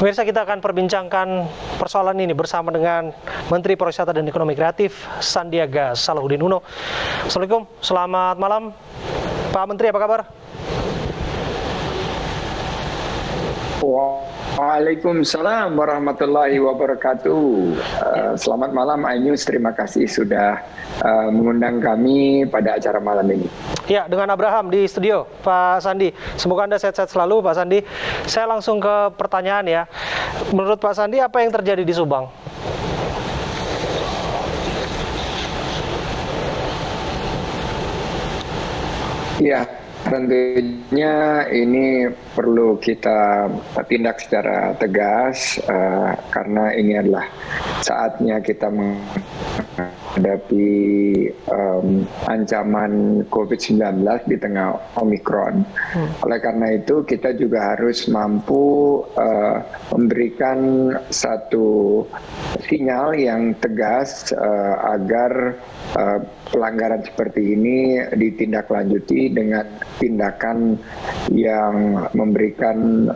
Pemirsa, kita akan perbincangkan persoalan ini bersama dengan Menteri Pariwisata dan Ekonomi Kreatif Sandiaga Salahuddin Uno. Assalamualaikum, selamat malam Pak Menteri, apa kabar? Waalaikumsalam warahmatullahi wabarakatuh. Selamat malam iNews, terima kasih sudah mengundang kami pada acara malam ini. Ya, dengan Abraham di studio, Pak Sandi. Semoga Anda sehat-sehat selalu, Pak Sandi. Saya langsung ke pertanyaan ya. Menurut Pak Sandi, apa yang terjadi di Subang? Ya, tentunya ini perlu kita tindak secara tegas karena ini adalah saatnya kita menghadapi ancaman COVID-19 di tengah Omikron. Oleh karena itu kita juga harus mampu memberikan satu sinyal yang tegas agar pelanggaran seperti ini ditindaklanjuti dengan tindakan yang memberikan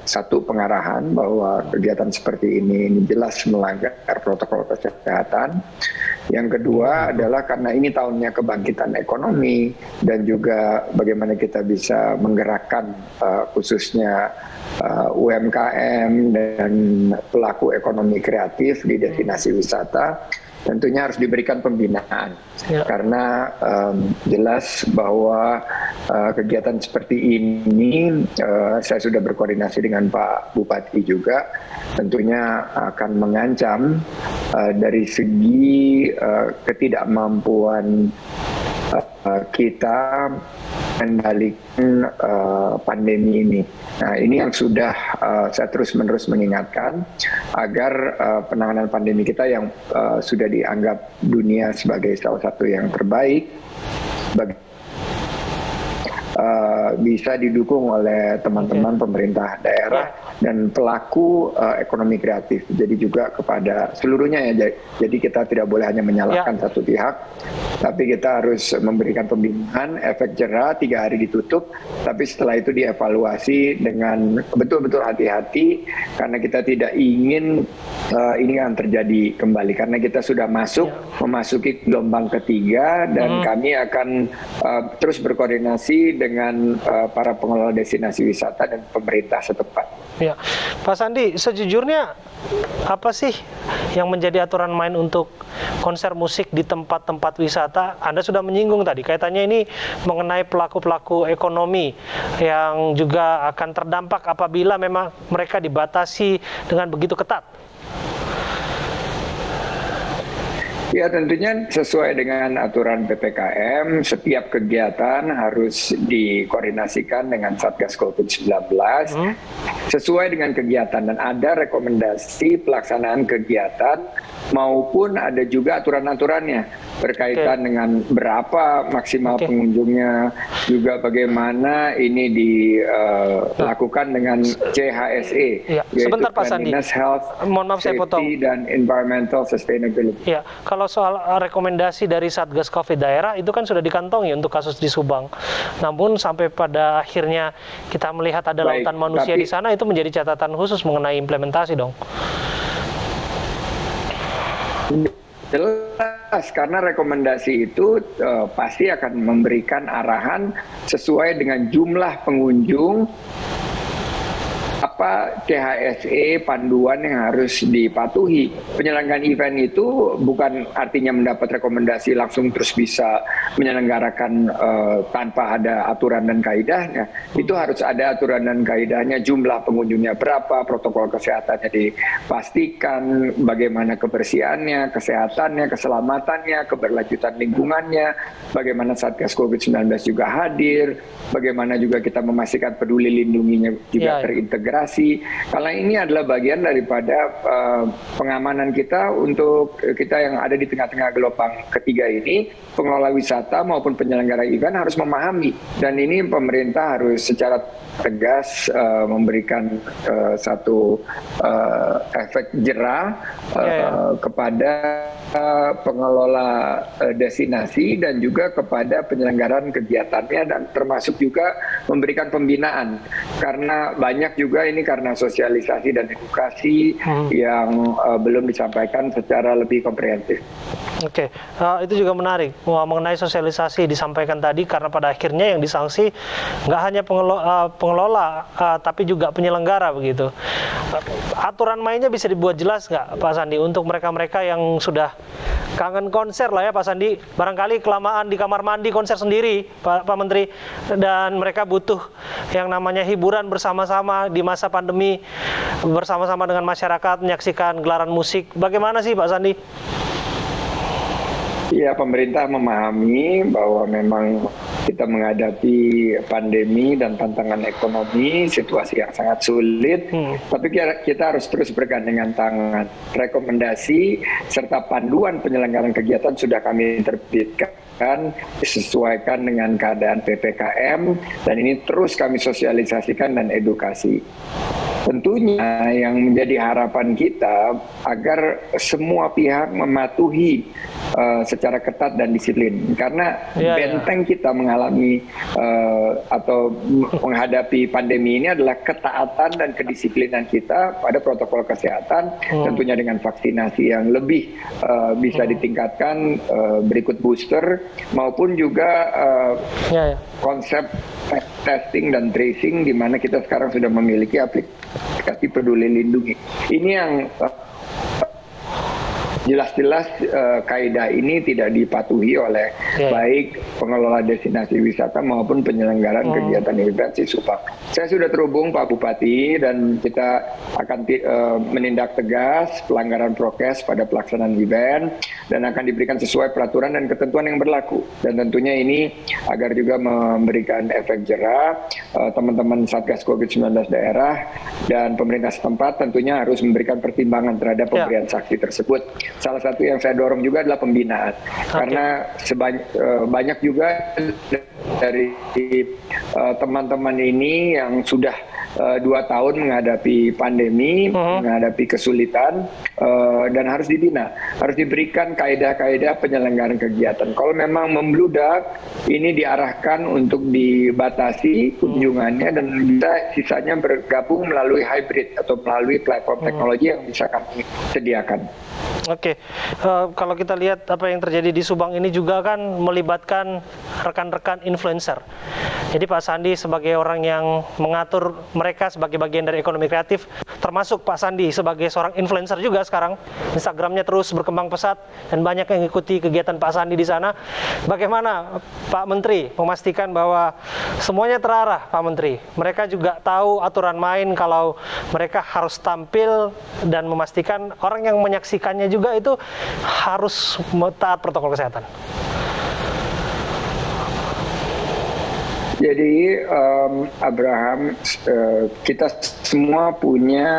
satu pengarahan bahwa kegiatan seperti ini jelas melanggar protokol kesehatan. Yang kedua adalah karena ini tahunnya kebangkitan ekonomi dan juga bagaimana kita bisa menggerakkan khususnya UMKM dan pelaku ekonomi kreatif di destinasi wisata. Tentunya harus diberikan pembinaan karena jelas bahwa kegiatan seperti ini saya sudah berkoordinasi dengan Pak Bupati juga tentunya akan mengancam dari segi ketidakmampuan kita mengendalikan pandemi ini. Nah, ini yang sudah saya terus-menerus mengingatkan agar penanganan pandemi kita yang sudah dianggap dunia sebagai salah satu yang terbaik bisa didukung oleh teman-teman pemerintah daerah dan pelaku ekonomi kreatif. Jadi juga kepada seluruhnya ya. Jadi kita tidak boleh hanya menyalahkan satu pihak, tapi kita harus memberikan pembinaan, efek jera 3 hari ditutup, tapi setelah itu dievaluasi dengan betul-betul hati-hati karena kita tidak ingin ini akan terjadi kembali karena kita sudah memasuki gelombang ketiga dan kami akan terus berkoordinasi dengan para pengelola destinasi wisata dan pemerintah setempat. Ya, Pak Sandi, sejujurnya apa sih yang menjadi aturan main untuk konser musik di tempat-tempat wisata? Anda sudah menyinggung tadi, kaitannya ini mengenai pelaku-pelaku ekonomi yang juga akan terdampak apabila memang mereka dibatasi dengan begitu ketat. Ya, tentunya sesuai dengan aturan PPKM, setiap kegiatan harus dikoordinasikan dengan Satgas COVID-19 sesuai dengan kegiatan dan ada rekomendasi pelaksanaan kegiatan maupun ada juga aturan-aturannya berkaitan dengan berapa maksimal pengunjungnya, juga bagaimana ini dilakukan dengan CHSE, Sebentar Pak Sandi, Health, mohon maaf saya potong, dan Environmental Sustainability. Ya, kalau soal rekomendasi dari Satgas COVID daerah itu kan sudah dikantongi untuk kasus di Subang. Namun sampai pada akhirnya kita melihat ada lautan manusia di sana, itu menjadi catatan khusus mengenai implementasi dong. Jelas, karena rekomendasi itu pasti akan memberikan arahan sesuai dengan jumlah pengunjung, apa CHSE panduan yang harus dipatuhi. Penyelenggaraan event itu bukan artinya mendapat rekomendasi langsung terus bisa menyelenggarakan tanpa ada aturan dan kaidahnya. Itu harus ada aturan dan kaidahnya, jumlah pengunjungnya berapa, protokol kesehatannya dipastikan, bagaimana kebersihannya, kesehatannya, keselamatannya, keberlanjutan lingkungannya, bagaimana Satgas COVID-19 juga hadir, bagaimana juga kita memastikan peduli lindunginya juga terintegrasi. Karena ini adalah bagian daripada pengamanan kita untuk kita yang ada di tengah-tengah gelombang ketiga ini. Pengelola wisata maupun penyelenggara event harus memahami, dan ini pemerintah harus secara tegas memberikan satu efek jera kepada pengelola destinasi dan juga kepada penyelenggaraan kegiatannya, dan termasuk juga memberikan pembinaan, karena banyak juga ini karena sosialisasi dan edukasi yang belum disampaikan secara lebih komprehensif. Oke, itu juga menarik mengenai sosialisasi disampaikan tadi, karena pada akhirnya yang disanksi nggak hanya pengelola, tapi juga penyelenggara begitu. Aturan mainnya bisa dibuat jelas nggak Pak Sandi untuk mereka-mereka yang sudah kangen konser lah ya Pak Sandi, barangkali kelamaan di kamar mandi konser sendiri Pak Menteri, dan mereka butuh yang namanya hiburan bersama-sama di masa pandemi, bersama-sama dengan masyarakat menyaksikan gelaran musik. Bagaimana sih Pak Sandi? Ya, pemerintah memahami bahwa memang kita menghadapi pandemi dan tantangan ekonomi, situasi yang sangat sulit, tapi kita harus terus bergandengan tangan. Rekomendasi serta panduan penyelenggaraan kegiatan sudah kami terbitkan, disesuaikan dengan keadaan PPKM, dan ini terus kami sosialisasikan dan edukasi. Tentunya yang menjadi harapan kita agar semua pihak mematuhi secara ketat dan disiplin, karena benteng kita mengalami atau menghadapi pandemi ini adalah ketaatan dan kedisiplinan kita pada protokol kesehatan, tentunya dengan vaksinasi yang lebih bisa ditingkatkan berikut booster, maupun juga konsep testing dan tracing, di mana kita sekarang sudah memiliki aplikasi Peduli Lindungi. Ini yang jelas-jelas kaidah ini tidak dipatuhi oleh baik pengelola destinasi wisata maupun penyelenggaraan kegiatan event si Subang. Saya sudah terhubung Pak Bupati, dan kita akan menindak tegas pelanggaran prokes pada pelaksanaan event, dan akan diberikan sesuai peraturan dan ketentuan yang berlaku. Dan tentunya ini agar juga memberikan efek jerah, teman-teman Satgas COVID-19 daerah dan pemerintah setempat tentunya harus memberikan pertimbangan terhadap pemberian sanksi tersebut. Salah satu yang saya dorong juga adalah pembinaan, karena banyak juga dari teman-teman ini yang sudah 2 tahun menghadapi pandemi, menghadapi kesulitan, dan harus dibina, harus diberikan kaedah-kaedah penyelenggaraan kegiatan. Kalau memang membludak, ini diarahkan untuk dibatasi kunjungannya, dan bisa sisanya bergabung melalui hybrid atau melalui platform teknologi yang bisa kami sediakan. Oke, kalau kita lihat apa yang terjadi di Subang ini juga kan melibatkan rekan-rekan influencer. Jadi Pak Sandi sebagai orang yang mengatur mereka sebagai bagian dari ekonomi kreatif, termasuk Pak Sandi sebagai seorang influencer juga sekarang, Instagramnya terus berkembang pesat dan banyak yang mengikuti kegiatan Pak Sandi di sana. Bagaimana Pak Menteri memastikan bahwa semuanya terarah Pak Menteri? Mereka juga tahu aturan main kalau mereka harus tampil, dan memastikan orang yang menyaksikannya juga itu harus taat protokol kesehatan. Jadi Abraham, kita semua punya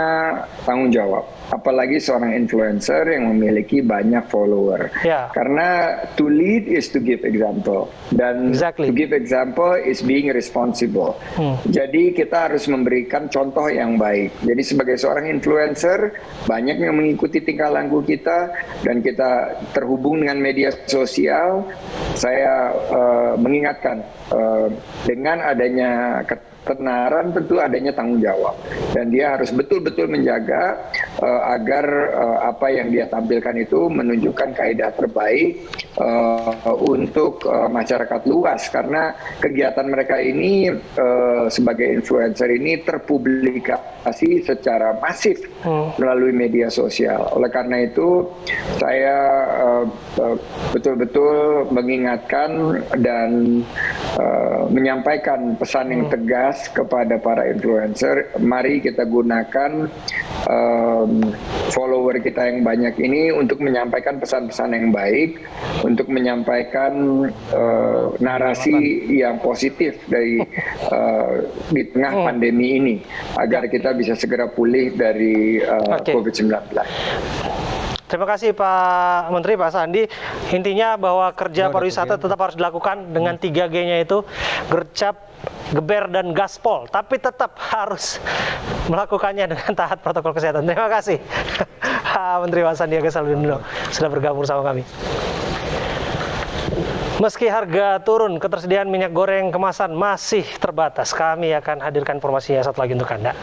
tanggung jawab, apalagi seorang influencer yang memiliki banyak follower. Karena to lead is to give example, dan to give example is being responsible. Jadi kita harus memberikan contoh yang baik. Jadi sebagai seorang influencer, banyak yang mengikuti tingkah laku kita, dan kita terhubung dengan media sosial. Saya mengingatkan, dengan adanya ketenaran tentu adanya tanggung jawab, dan dia harus betul-betul menjaga agar apa yang dia tampilkan itu menunjukkan kaidah terbaik untuk masyarakat luas, karena kegiatan mereka ini sebagai influencer ini terpublikasi secara masif melalui media sosial. Oleh karena itu saya betul-betul mengingatkan dan menyampaikan pesan yang tegas kepada para influencer. Mari kita gunakan follower kita yang banyak ini untuk menyampaikan pesan-pesan yang baik, untuk menyampaikan narasi yang positif dari di tengah pandemi ini, agar kita bisa segera pulih dari COVID-19. Terima kasih Pak Menteri, Pak Sandi. Intinya bahwa kerja pariwisata tetap harus dilakukan dengan 3G-nya itu, gercep, geber, dan gaspol. Tapi tetap harus melakukannya dengan taat protokol kesehatan. Terima kasih. Pak Menteri Sandiaga Salahuddin sudah bergabung sama kami. Meski harga turun, ketersediaan minyak goreng kemasan masih terbatas. Kami akan hadirkan informasinya satu lagi untuk Anda.